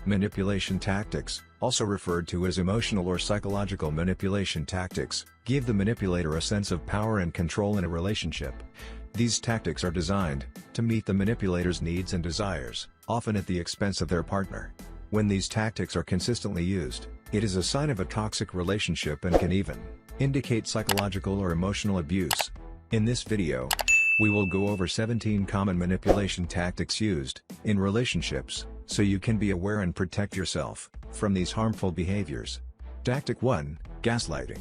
Manipulation tactics, also referred to as emotional or psychological manipulation tactics, give the manipulator a sense of power and control in a relationship. These tactics are designed to meet the manipulator's needs and desires, often at the expense of their partner. When these tactics are consistently used, it is a sign of a toxic relationship and can even indicate psychological or emotional abuse. In this video, we will go over 17 common manipulation tactics used in relationships, so you can be aware and protect yourself from these harmful behaviors. Tactic 1. Gaslighting.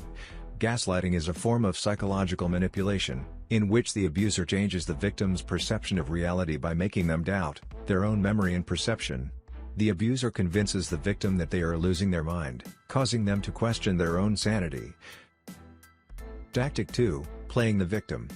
Gaslighting is a form of psychological manipulation, in which the abuser changes the victim's perception of reality by making them doubt their own memory and perception. The abuser convinces the victim that they are losing their mind, causing them to question their own sanity. Tactic 2. Playing the victim.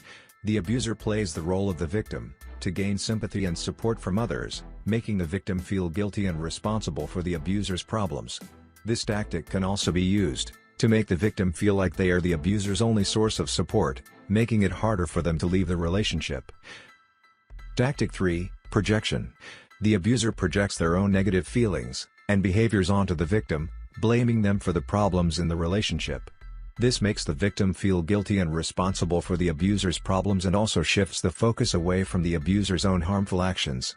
The abuser plays the role of the victim to gain sympathy and support from others, making the victim feel guilty and responsible for the abuser's problems. This tactic can also be used to make the victim feel like they are the abuser's only source of support, making it harder for them to leave the relationship. Tactic 3. Projection. The abuser projects their own negative feelings and behaviors onto the victim, blaming them for the problems in the relationship. This makes the victim feel guilty and responsible for the abuser's problems and also shifts the focus away from the abuser's own harmful actions.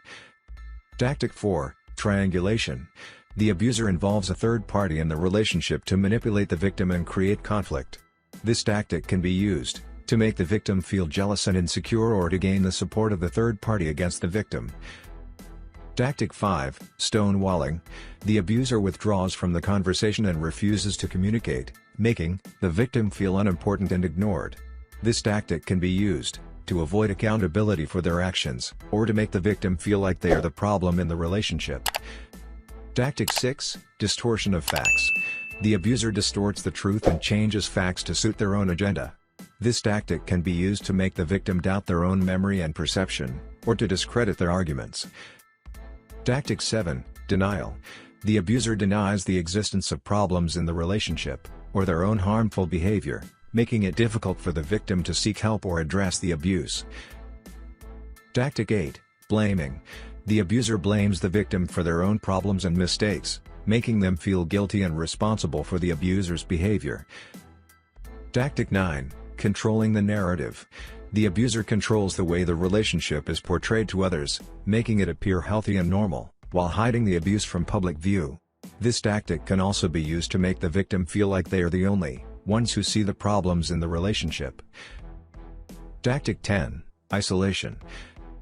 Tactic 4. Triangulation. The abuser involves a third party in the relationship to manipulate the victim and create conflict. This tactic can be used to make the victim feel jealous and insecure or to gain the support of the third party against the victim. Tactic 5. Stonewalling. The abuser withdraws from the conversation and refuses to communicate, making the victim feel unimportant and ignored. This tactic can be used to avoid accountability for their actions, or to make the victim feel like they are the problem in the relationship. Tactic 6. Distortion of facts. The abuser distorts the truth and changes facts to suit their own agenda. This tactic can be used to make the victim doubt their own memory and perception, or to discredit their arguments. Tactic 7. Denial. The abuser denies the existence of problems in the relationship, or their own harmful behavior, making it difficult for the victim to seek help or address the abuse. Tactic 8. Blaming. The abuser blames the victim for their own problems and mistakes, making them feel guilty and responsible for the abuser's behavior. Tactic 9. Controlling the narrative. The abuser controls the way the relationship is portrayed to others, making it appear healthy and normal, while hiding the abuse from public view. This tactic can also be used to make the victim feel like they are the only ones who see the problems in the relationship. Tactic 10. Isolation.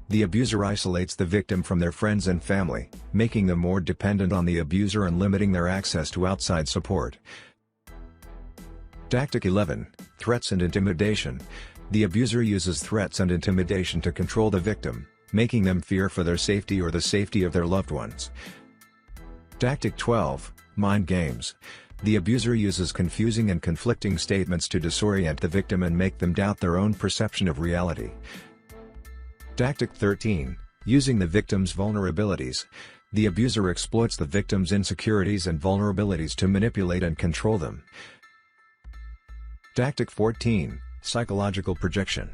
The abuser isolates the victim from their friends and family, making them more dependent on the abuser and limiting their access to outside support. Tactic 11. Threats and intimidation. The abuser uses threats and intimidation to control the victim, making them fear for their safety or the safety of their loved ones. Tactic 12. Mind games. The abuser uses confusing and conflicting statements to disorient the victim and make them doubt their own perception of reality. Tactic 13. Using the victim's vulnerabilities. The abuser exploits the victim's insecurities and vulnerabilities to manipulate and control them. Tactic 14. Psychological projection.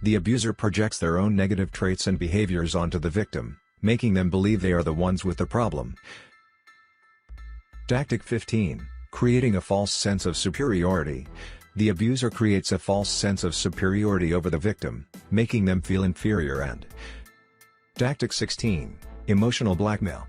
The abuser projects their own negative traits and behaviors onto the victim, making them believe they are the ones with the problem. Tactic 15. Creating a false sense of superiority. The abuser creates a false sense of superiority over the victim, making them feel inferior and. Tactic 16. Emotional blackmail.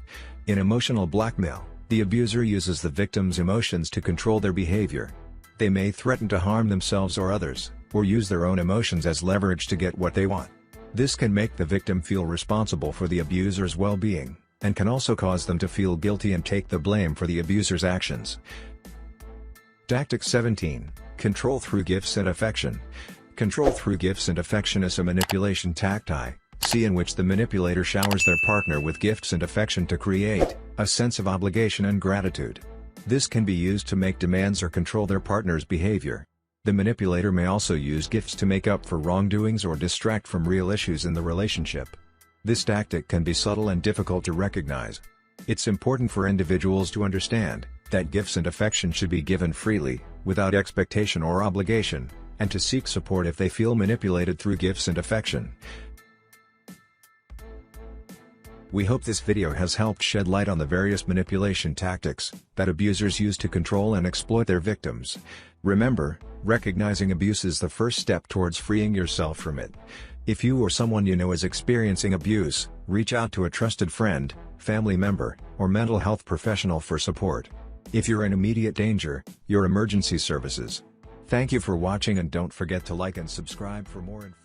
In emotional blackmail, the abuser uses the victim's emotions to control their behavior. They may threaten to harm themselves or others, or use their own emotions as leverage to get what they want. This can make the victim feel responsible for the abuser's well-being, and can also cause them to feel guilty and take the blame for the abuser's actions. Tactic 17. Control through gifts and affection. Control through gifts and affection is a manipulation tactic, in which the manipulator showers their partner with gifts and affection to create a sense of obligation and gratitude. This can be used to make demands or control their partner's behavior. The manipulator may also use gifts to make up for wrongdoings or distract from real issues in the relationship. This tactic can be subtle and difficult to recognize. It's important for individuals to understand that gifts and affection should be given freely, without expectation or obligation, and to seek support if they feel manipulated through gifts and affection. We hope this video has helped shed light on the various manipulation tactics that abusers use to control and exploit their victims. Remember, recognizing abuse is the first step towards freeing yourself from it. If you or someone you know is experiencing abuse, reach out to a trusted friend, family member, or mental health professional for support. If you're in immediate danger, your emergency services. Thank you for watching, and don't forget to like and subscribe for more information.